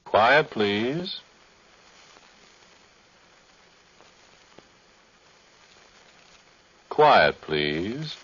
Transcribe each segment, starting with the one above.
Quiet, please. Quiet, please.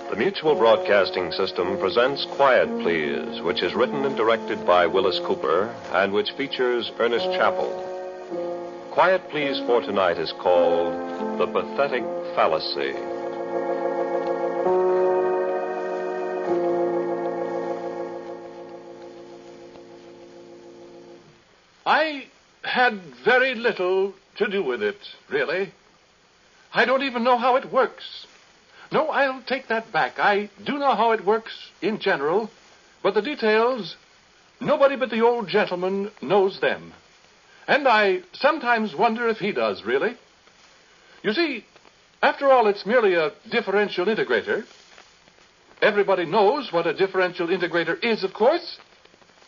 The Mutual Broadcasting System presents Quiet Please, which is written and directed by Willis Cooper and which features Ernest Chappell. Quiet Please for tonight is called The Pathetic Fallacy. I had very little to do with it, really. I don't even know how it works. No, I'll take that back. I do know how it works in general, but the details, nobody but the old gentleman knows them. And I sometimes wonder if he does, really. You see, after all, it's merely a differential integrator. Everybody knows what a differential integrator is, of course,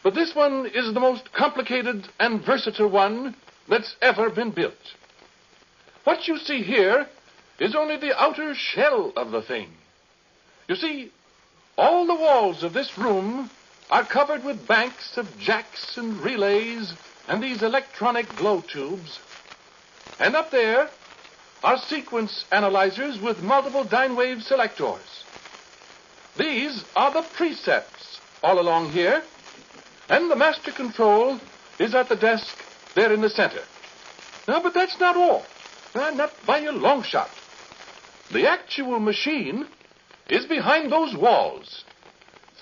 but this one is the most complicated and versatile one that's ever been built. What you see here is only the outer shell of the thing. You see, all the walls of this room are covered with banks of jacks and relays and these electronic glow tubes. And up there are sequence analyzers with multiple dyne wave selectors. These are the precepts all along here, and the master control is at the desk there in the center. Now, but that's not all. Not by a long shot. The actual machine is behind those walls.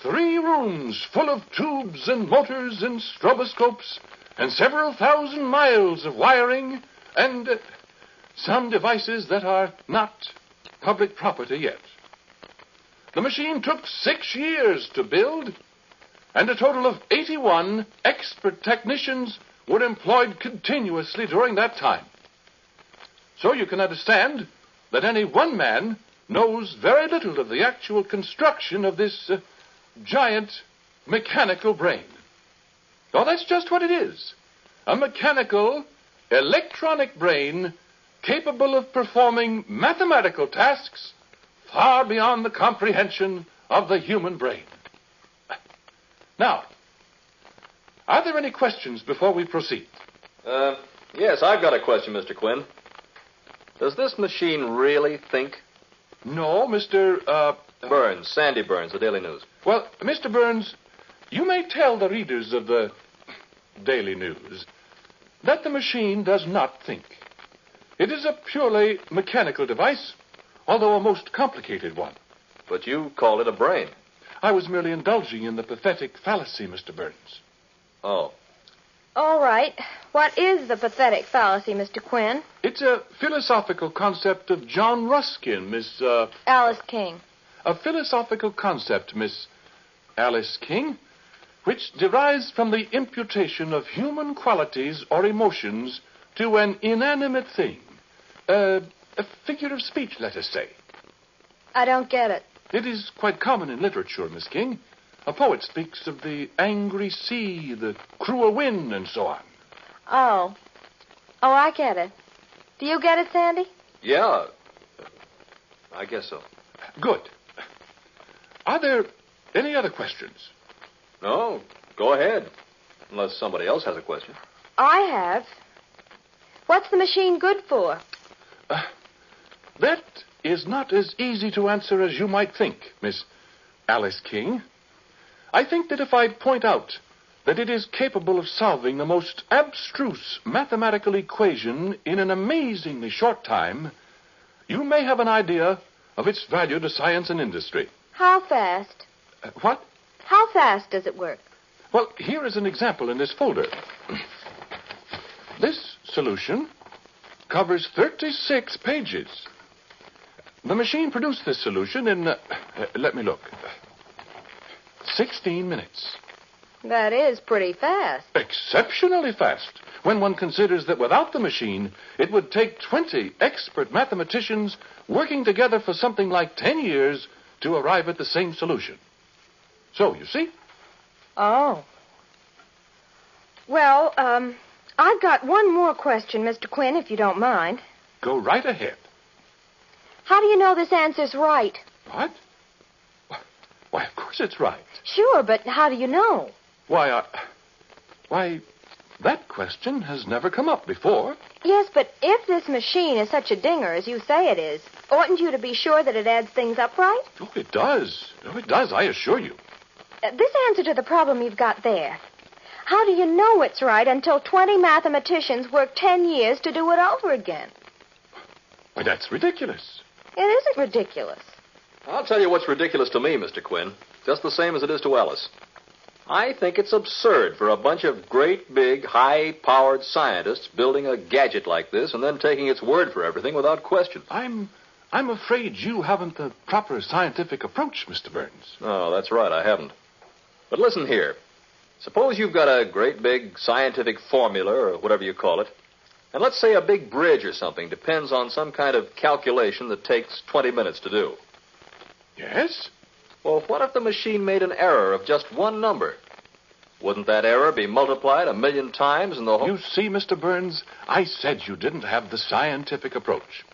3 rooms full of tubes and motors and stroboscopes and several thousand miles of wiring and some devices that are not public property yet. The machine took 6 years to build, and a total of 81 expert technicians were employed continuously during that time. So you can understand that any one man knows very little of the actual construction of this giant mechanical brain. Oh, that's just what it is. A mechanical, electronic brain capable of performing mathematical tasks far beyond the comprehension of the human brain. Now, are there any questions before we proceed? Yes, I've got a question, Mr. Quinn. Does this machine really think? No, Mr. Burns, Sandy Burns, the Daily News. Well, Mr. Burns, you may tell the readers of the Daily News that the machine does not think. It is a purely mechanical device, although a most complicated one. But you called it a brain. I was merely indulging in the pathetic fallacy, Mr. Burns. Oh. All right. What is the pathetic fallacy, Mr. Quinn? It's a philosophical concept of John Ruskin, Miss, Alice King. A philosophical concept, Miss Alice King, which derives from the imputation of human qualities or emotions to an inanimate thing. A figure of speech, let us say. I don't get it. It is quite common in literature, Miss King. A poet speaks of the angry sea, the cruel wind, and so on. Oh. Oh, I get it. Do you get it, Sandy? Yeah. I guess so. Good. Are there any other questions? No, go ahead. Unless somebody else has a question. I have. What's the machine good for? That is not as easy to answer as you might think, Miss Alice King. I think that if I point out that it is capable of solving the most abstruse mathematical equation in an amazingly short time, you may have an idea of its value to science and industry. How fast? What? How fast does it work? Well, here is an example in this folder. This solution covers 36 pages. The machine produced this solution in, let me look, 16 minutes. That is pretty fast. Exceptionally fast. when one considers that without the machine, it would take 20 expert mathematicians working together for something like 10 years to arrive at the same solution. So, you see? Oh. Well, I've got one more question, Mr. Quinn, if you don't mind. Go right ahead. How do you know this answer's right? What? Why, of course it's right. Sure, but how do you know? Why, that question has never come up before. Yes, but if this machine is such a dinger as you say it is, oughtn't you to be sure that it adds things up right? Oh, it does. Oh, it does, I assure you. This answer to the problem you've got there. How do you know it's right until 20 mathematicians work 10 years to do it over again? Why, that's ridiculous. It isn't ridiculous. I'll tell you what's ridiculous to me, Mr. Quinn. Just the same as it is to Ellis. I think it's absurd for a bunch of great, big, high-powered scientists building a gadget like this and then taking its word for everything without question. I'm afraid you haven't the proper scientific approach, Mr. Burns. Oh, that's right, I haven't. But listen here. Suppose you've got a great big scientific formula, or whatever you call it, and let's say a big bridge or something depends on some kind of calculation that takes 20 minutes to do. Yes? Well, what if the machine made an error of just one number? Wouldn't that error be multiplied 1,000,000 times in the whole... You see, Mr. Burns, I said you didn't have the scientific approach.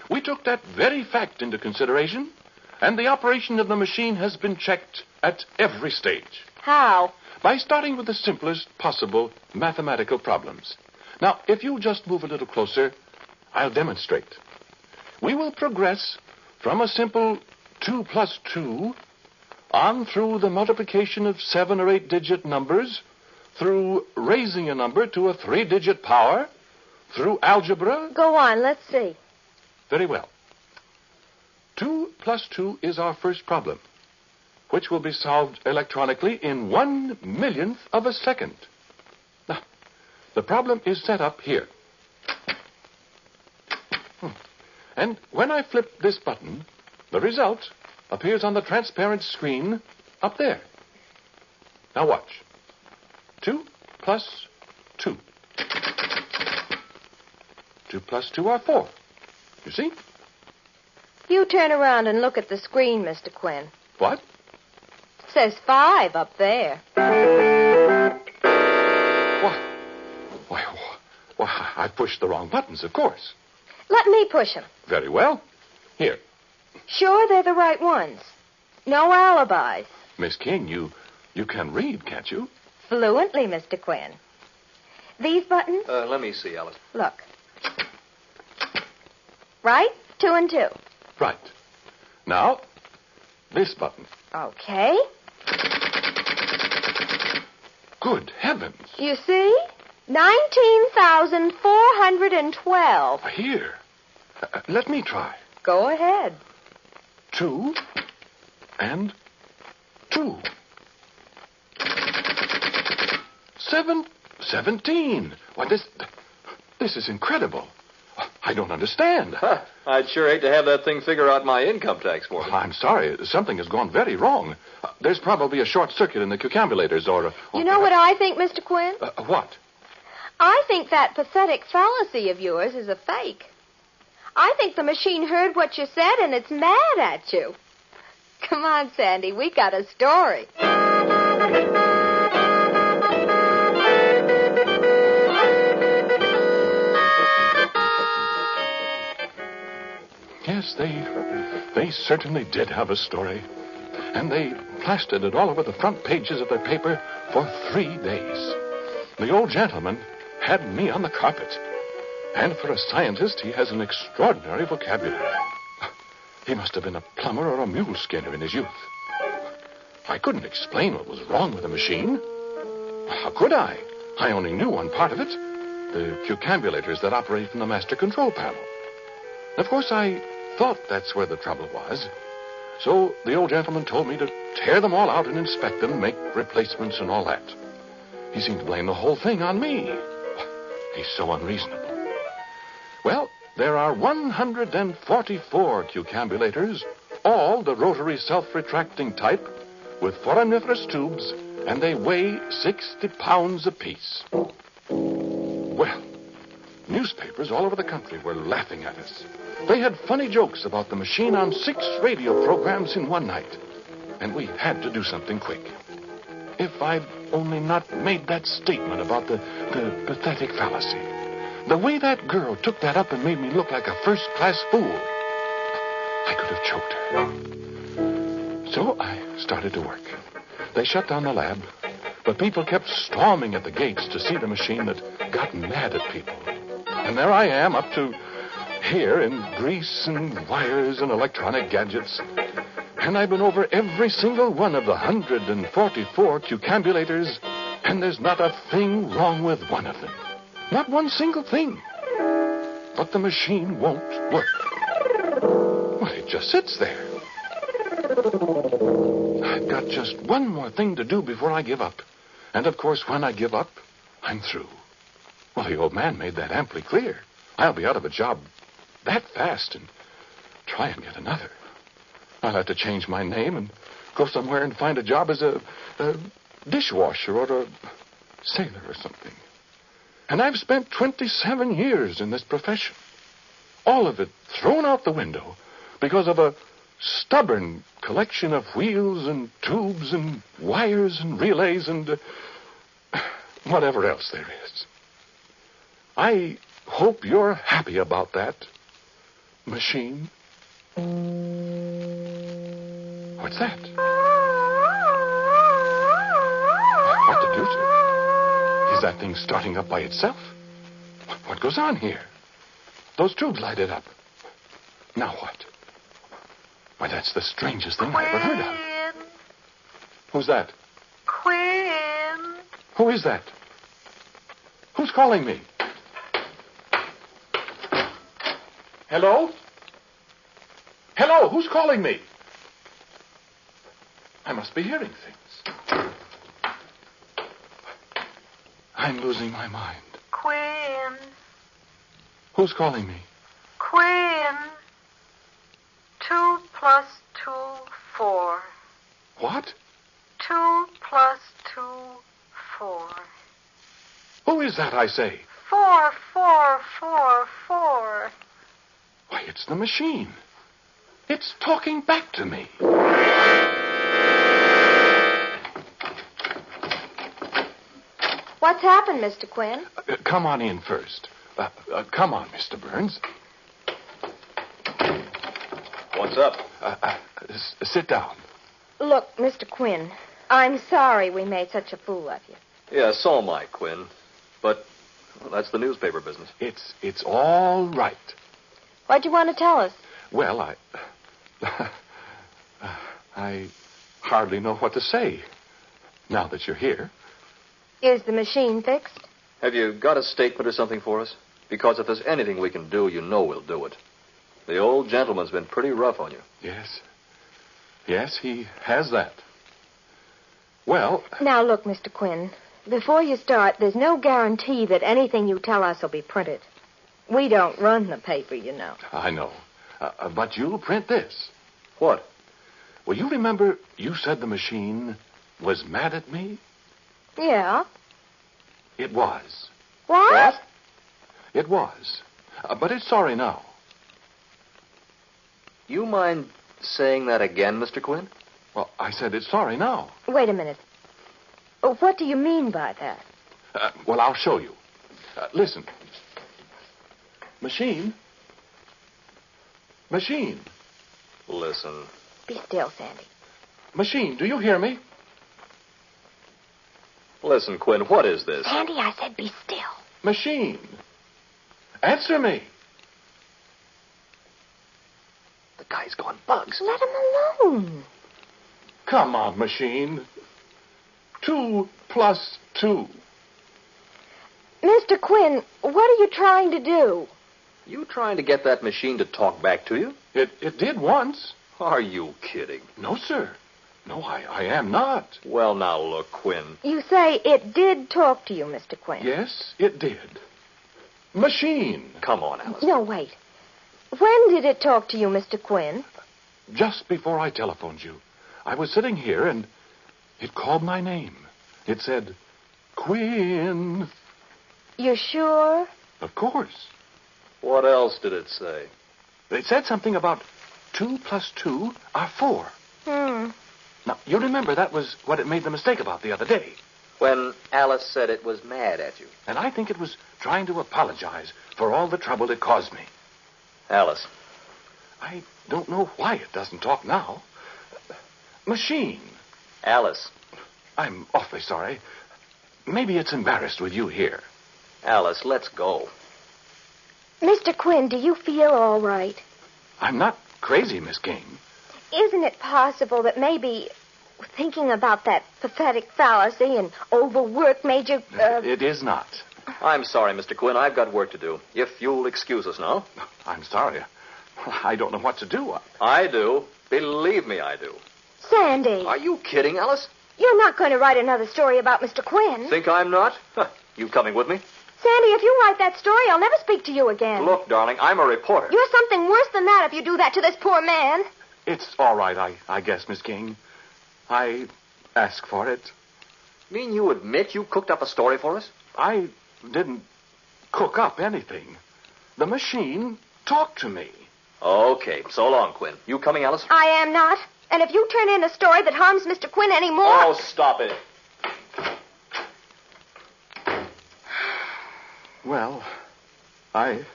We took that very fact into consideration, and the operation of the machine has been checked at every stage. How? By starting with the simplest possible mathematical problems. Now, if you just move a little closer, I'll demonstrate. We will progress from a simple 2 plus 2 on through the multiplication of 7 or 8-digit numbers, through raising a number to a 3-digit power, through algebra. Go on, let's see. Very well. 2 plus 2 is our first problem, which will be solved electronically in 1/1,000,000th of a second. Now, the problem is set up here. And when I flip this button, the result appears on the transparent screen up there. Now watch. 2 plus 2. 2 plus 2 are 4. You see? You turn around and look at the screen, Mr. Quinn. What? It says 5 up there. Why, I pushed the wrong buttons, of course. Let me push them. Very well. Here. Sure they're the right ones. No alibis. Miss King, you can read, can't you? Fluently, Mr. Quinn. These buttons? Let me see, Alice. Look. Right? 2 and 2. Right. Now, this button. Okay. Good heavens. You see? 19,412. Here. Let me try. Go ahead. 2 and 2. 17. Why, this is incredible. I don't understand. Huh. I'd sure hate to have that thing figure out my income tax for me. I'm sorry. Something has gone very wrong. There's probably a short circuit in the cucambulators or You know what I think, Mr. Quinn? What? I think that pathetic fallacy of yours is a fake. I think the machine heard what you said and it's mad at you. Come on, Sandy. We got a story. Yes, they certainly did have a story. And they plastered it all over the front pages of their paper for 3 days. The old gentleman had me on the carpet. And for a scientist, he has an extraordinary vocabulary. He must have been a plumber or a mule skinner in his youth. I couldn't explain what was wrong with the machine. How could I? I only knew one part of it, the cucambulators that operate from the master control panel. Of course, I thought that's where the trouble was. So the old gentleman told me to tear them all out and inspect them, make replacements and all that. He seemed to blame the whole thing on me. He's so unreasonable. Well, there are 144 cucambulators, all the rotary self-retracting type, with foramiferous tubes, and they weigh 60 pounds apiece. Well, newspapers all over the country were laughing at us. They had funny jokes about the machine on 6 radio programs in one night. And we had to do something quick. If I'd only not made that statement about the pathetic fallacy. The way that girl took that up and made me look like a first-class fool. I could have choked her. So I started to work. They shut down the lab, but people kept storming at the gates to see the machine that got mad at people. And there I am, up to here in grease and wires and electronic gadgets. And I've been over every single one of the 144 cucambulators, and there's not a thing wrong with one of them. Not one single thing. But the machine won't work. Well, it just sits there. I've got just one more thing to do before I give up. And, of course, when I give up, I'm through. Well, the old man made that amply clear. I'll be out of a job that fast and try and get another. I'll have to change my name and go somewhere and find a job as a dishwasher or a sailor or something. And I've spent 27 years in this profession. All of it thrown out the window because of a stubborn collection of wheels and tubes and wires and relays and whatever else there is. I hope you're happy about that, machine. What's that? What the deuce? Is that thing starting up by itself? What goes on here? Those tubes lighted up. Now what? Why, that's the strangest thing I ever heard of. Who's that? Quinn. Who is that? Who's calling me? Hello? Hello, who's calling me? I must be hearing things. I'm losing my mind. Quinn. Who's calling me? Quinn. 2 plus 2, 4. What? 2 plus 2, 4. Who is that, I say? 4, 4, 4, 4. Why, it's the machine. It's talking back to me. What's happened, Mr. Quinn? Come on in first. Come on, Mr. Burns. What's up? Sit down. Look, Mr. Quinn, I'm sorry we made such a fool of you. Yeah, so am I, Quinn. But that's the newspaper business. It's all right. What'd you want to tell us? Well, I hardly know what to say now that you're here. Is the machine fixed? Have you got a statement or something for us? Because if there's anything we can do, you know we'll do it. The old gentleman's been pretty rough on you. Yes. Yes, he has that. Well... Now, look, Mr. Quinn, before you start, there's no guarantee that anything you tell us will be printed. We don't run the paper, you know. I know. But you'll print this. What? Well, you remember you said the machine was mad at me? Yeah. It was. What? It was. But it's sorry now. You mind saying that again, Mr. Quinn? Well, I said it's sorry now. Wait a minute. What do you mean by that? Well, I'll show you. Listen. Machine. Machine. Listen. Be still, Sandy. Machine, do you hear me? Listen, Quinn, what is this? Sandy, I said be still. Machine. Answer me. The guy's gone bugs. Let him alone. Come on, machine. 2 plus 2. Mr. Quinn, what are you trying to do? You trying to get that machine to talk back to you? It did once. Are you kidding? No, sir. No, I am not. Well, now, look, Quinn. You say it did talk to you, Mr. Quinn. Yes, it did. Machine. Come on, Alice. No, wait. When did it talk to you, Mr. Quinn? Just before I telephoned you, I was sitting here and it called my name. It said, Quinn. You sure? Of course. What else did it say? It said something about 2 plus 2 are 4. Now, you remember that was what it made the mistake about the other day. When Alice said it was mad at you. And I think it was trying to apologize for all the trouble it caused me. Alice. I don't know why it doesn't talk now. Machine. Alice. I'm awfully sorry. Maybe it's embarrassed with you here. Alice, let's go. Mr. Quinn, do you feel all right? I'm not crazy, Miss King. Isn't it possible that maybe thinking about that pathetic fallacy and overwork made you... It is not. I'm sorry, Mr. Quinn. I've got work to do. If you'll excuse us now. I'm sorry. I don't know what to do. I do. Believe me, I do. Sandy. Are you kidding, Alice? You're not going to write another story about Mr. Quinn. Think I'm not? You coming with me? Sandy, if you write that story, I'll never speak to you again. Look, darling, I'm a reporter. You're something worse than that if you do that to this poor man. It's all right, I guess, Miss King. I asked for it. Mean you admit you cooked up a story for us? I didn't cook up anything. The machine talked to me. Okay, so long, Quinn. You coming, Alice? I am not. And if you turn in a story that harms Mr. Quinn anymore... Oh, stop it. Well, I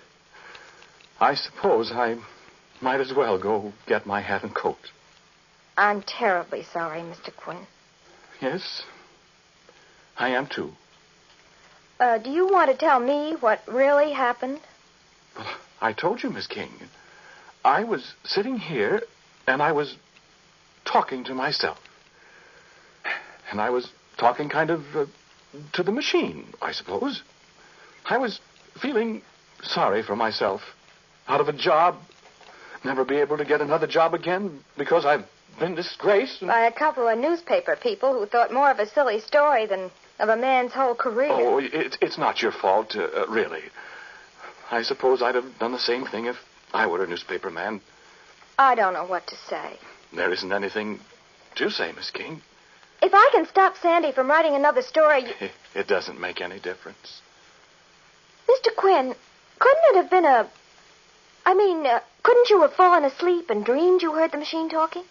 suppose I might as well go get my hat and coat. I'm terribly sorry, Mr. Quinn. Yes, I am too. Do you want to tell me what really happened? Well, I told you, Miss King. I was sitting here, and I was talking to myself. And I was talking kind of to the machine, I suppose. I was feeling sorry for myself. Out of a job, never be able to get another job again because I've been disgraced. By a couple of newspaper people who thought more of a silly story than of a man's whole career. Oh, it's not your fault, really. I suppose I'd have done the same thing if I were a newspaper man. I don't know what to say. There isn't anything to say, Miss King. If I can stop Sandy from writing another story... It doesn't make any difference. Mr. Quinn, couldn't it have been couldn't you have fallen asleep and dreamed you heard the machine talking?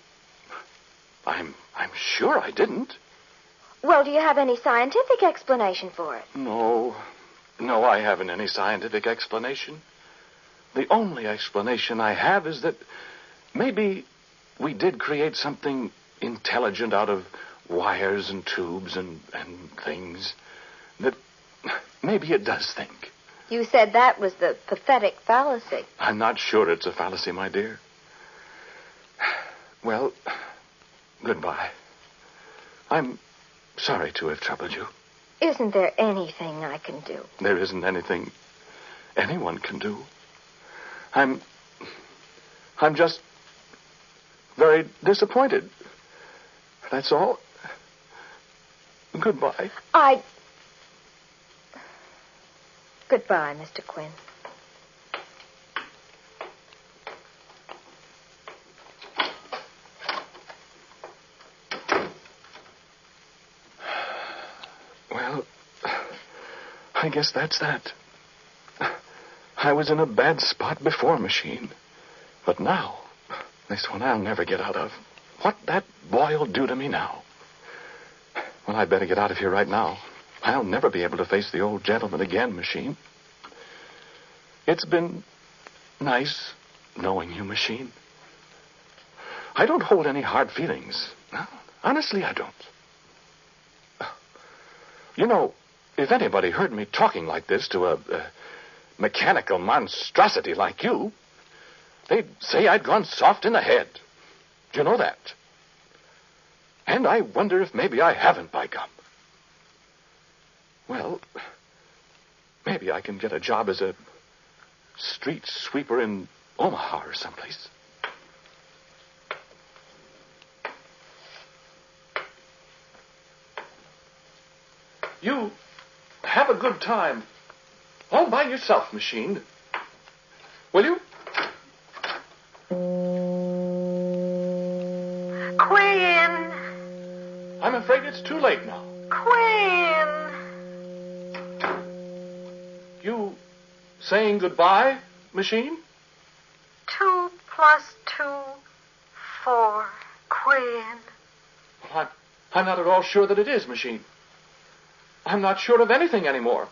I'm sure I didn't. Well, do you have any scientific explanation for it? No, I haven't any scientific explanation. The only explanation I have is that maybe we did create something intelligent out of wires and tubes and things. That maybe it does think. You said that was the pathetic fallacy. I'm not sure it's a fallacy, my dear. Well, goodbye. I'm sorry to have troubled you. Isn't there anything I can do? There isn't anything anyone can do. I'm just very disappointed. That's all. Goodbye. Goodbye, Mr. Quinn. Well, I guess that's that. I was in a bad spot before, machine. But now, this one I'll never get out of. What that boy'll do to me now. Well, I'd better get out of here right now. I'll never be able to face the old gentleman again, machine. It's been nice knowing you, machine. I don't hold any hard feelings. No, honestly, I don't. You know, if anybody heard me talking like this to a mechanical monstrosity like you, they'd say I'd gone soft in the head. Do you know that? And I wonder if maybe I haven't, by gum. Well, maybe I can get a job as a street sweeper in Omaha or someplace. You have a good time all by yourself, machine. Will you? Quinn! I'm afraid it's too late now. Quinn! You saying goodbye, machine? 2 plus 2, 4. Quinn. I'm not at all sure that it is, machine. I'm not sure of anything anymore.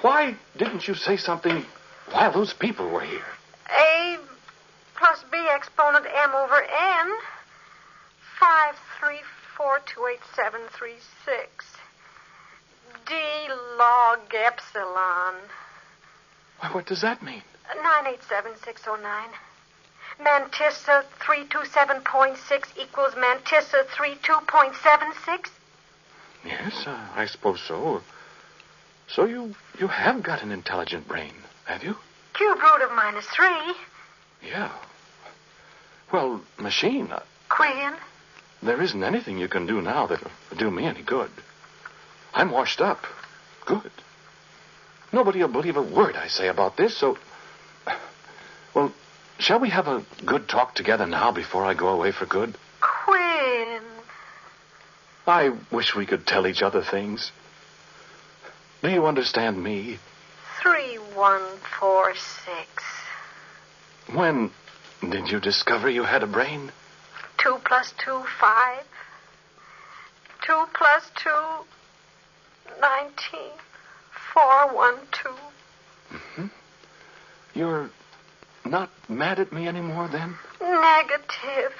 Why didn't you say something while those people were here? A plus B exponent M over N. 5342876. D log epsilon. Why, what does that mean? 987609. Mantissa 327.6 equals Mantissa 32.76. Yes, I suppose so. So you have got an intelligent brain, have you? Cube root of -3. Yeah. Well, machine, Quinn. there isn't anything you can do now that'll do me any good. I'm washed up. Good. Nobody will believe a word I say about this, so... Well, shall we have a good talk together now before I go away for good? Quinn. I wish we could tell each other things. Do you understand me? 3146. When did you discover you had a brain? 2 plus 2, 5. 2 plus 2, 19. 412. Mm-hmm. You're not mad at me anymore, then? Negative.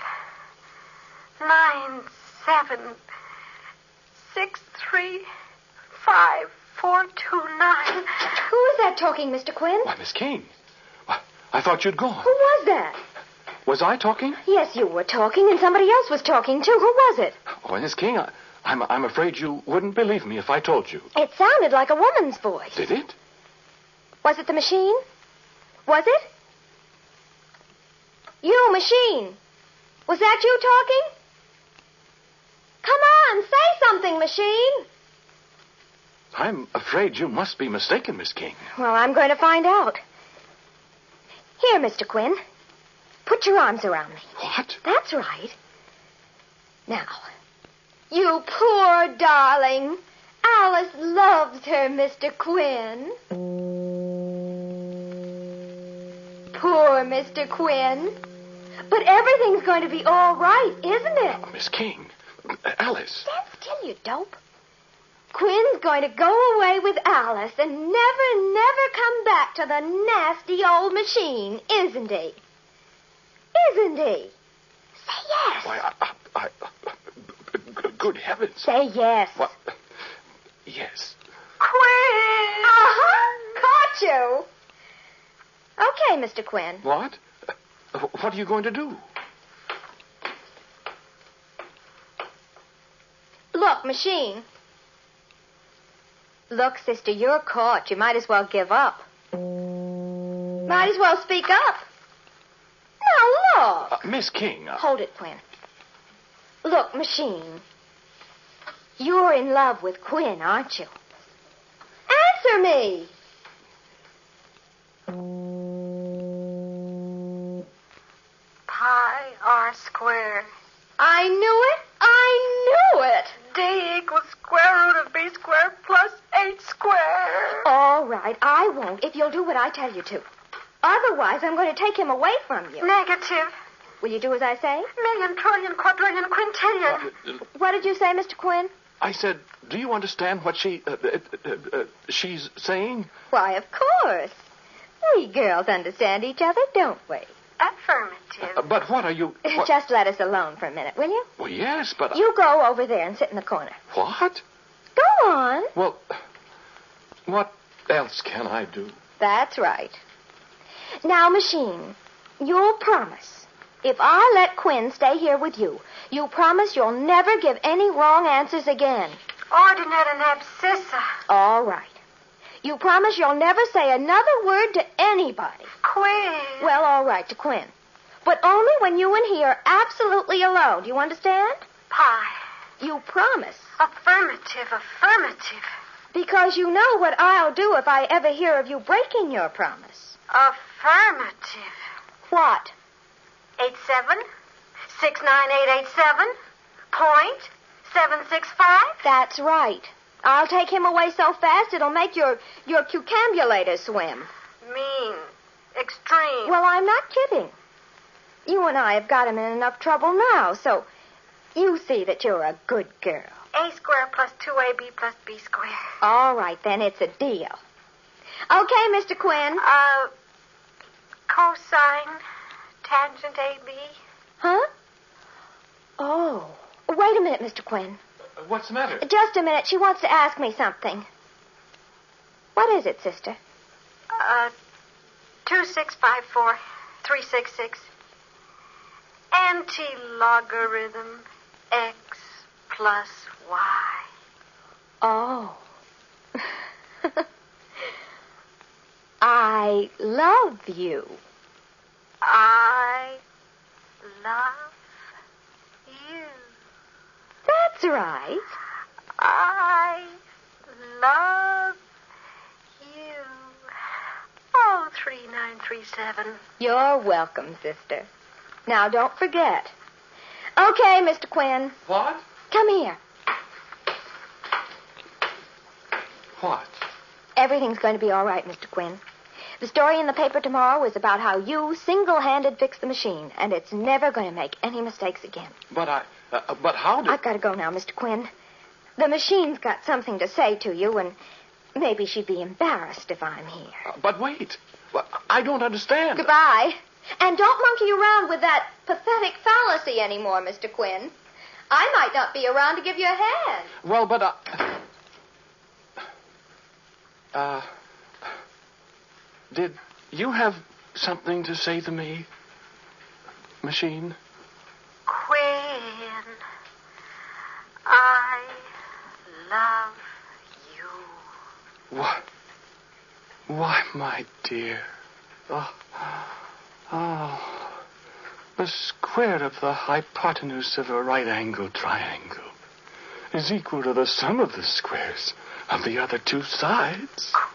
976354229. Who is that talking, Mr. Quinn? Why, Miss King. Why, I thought you'd gone. Who was that? Was I talking? Yes, you were talking, and somebody else was talking, too. Who was it? Oh, Miss King, I'm afraid you wouldn't believe me if I told you. It sounded like a woman's voice. Did it? Was it the machine? Was it? You, machine. Was that you talking? Come on, say something, machine. I'm afraid you must be mistaken, Miss King. Well, I'm going to find out. Here, Mr. Quinn. Put your arms around me. What? That's right. Now, you poor darling. Alice loves her, Mr. Quinn. Poor Mr. Quinn. But everything's going to be all right, isn't it? Miss King. Alice. Stand still, you dope. Quinn's going to go away with Alice and never come back to the nasty old machine, isn't he? Isn't he? Say yes. Why, good heavens. Say yes. What? Yes. Quinn! Uh-huh. Caught you. Okay, Mr. Quinn. What? What are you going to do? Look, machine. Look, sister, you're caught. You might as well give up. Might as well speak up. Now, look. Miss King. Hold it, Quinn. Look, machine. You're in love with Quinn, aren't you? Answer me. Pi r squared. I knew it. I knew it. D equals square root of b squared plus h squared. All right, I won't if you'll do what I tell you to. Otherwise, I'm going to take him away from you. Negative. Will you do as I say? Million, trillion, quadrillion, quintillion. What did you say, Mr. Quinn? I said, do you understand what she's saying? Why, of course. We girls understand each other, don't we? Affirmative. But what are you... What? Just let us alone for a minute, will you? Well, yes, but... You go over there and sit in the corner. What? Go on. Well, what else can I do? That's right. Now, machine, you'll promise. If I let Quinn stay here with you, you promise you'll never give any wrong answers again. Ordinate and abscissa. All right. You promise you'll never say another word to anybody. Quinn. Well, all right, to Quinn. But only when you and he are absolutely alone. Do you understand? Pi. You promise. Affirmative, affirmative. Because you know what I'll do if I ever hear of you breaking your promise. Affirmative. What? 87,69887.765. That's right. I'll take him away so fast it'll make your cucambulator swim. mean. Extreme. Well, I'm not kidding. You and I have got him in enough trouble now, so you see that you're a good girl. A squared plus 2AB plus B squared. All right, then, it's a deal. Okay, Mr. Quinn. Cosine tangent AB. Huh? Oh. Wait a minute, Mr. Quinn. What's the matter? Just a minute. She wants to ask me something. What is it, sister? 2654-366. Anti-logarithm x plus y. Oh. I love you. I love you. That's right. I love you. Oh, 3937. You're welcome, sister. Now, don't forget. Okay, Mr. Quinn. What? Come here. What? Everything's going to be all right, Mr. Quinn. The story in the paper tomorrow is about how you single-handed fixed the machine, and it's never going to make any mistakes again. But how did... I've got to go now, Mr. Quinn. The machine's got something to say to you, and maybe she'd be embarrassed if I'm here. But wait. I don't understand. Goodbye. And don't monkey around with that pathetic fallacy anymore, Mr. Quinn. I might not be around to give you a hand. Well, but did you have something to say to me, machine? Quinn, I love you. What? Why, my dear. The square of the hypotenuse of a right-angled triangle is equal to the sum of the squares of the other two sides. Quinn.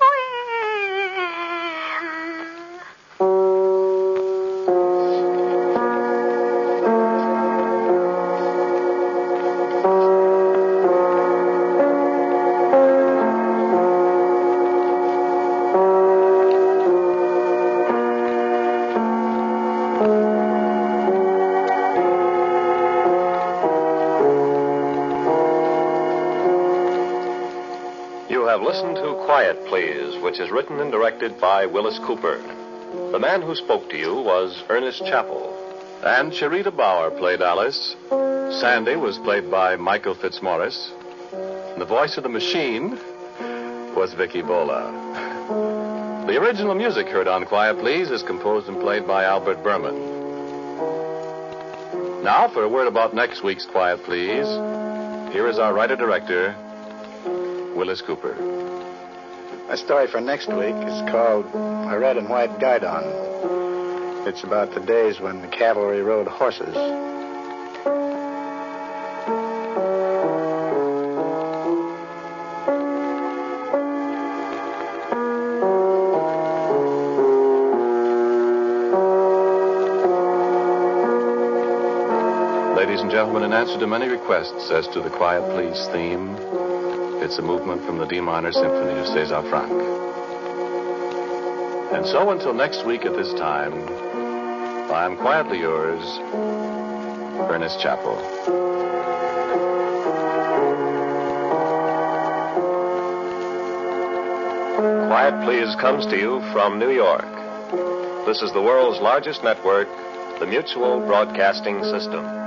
Listen to Quiet Please, which is written and directed by Willis Cooper. The man who spoke to you was Ernest Chappell. And Sharita Bauer played Alice. Sandy was played by Michael Fitzmaurice. And the voice of the machine was Vicky Bola. The original music heard on Quiet Please is composed and played by Albert Berman. Now, for a word about next week's Quiet Please, here is our writer-director, Willis Cooper. My story for next week is called A Red and White Guidon. It's about the days when the cavalry rode horses. Ladies and gentlemen, in answer to many requests as to the Quiet Please theme, it's a movement from the D minor symphony of César Franck. And so until next week at this time, I am quietly yours, Ernest Chappell. Quiet Please comes to you from New York. This is the world's largest network, the Mutual Broadcasting System.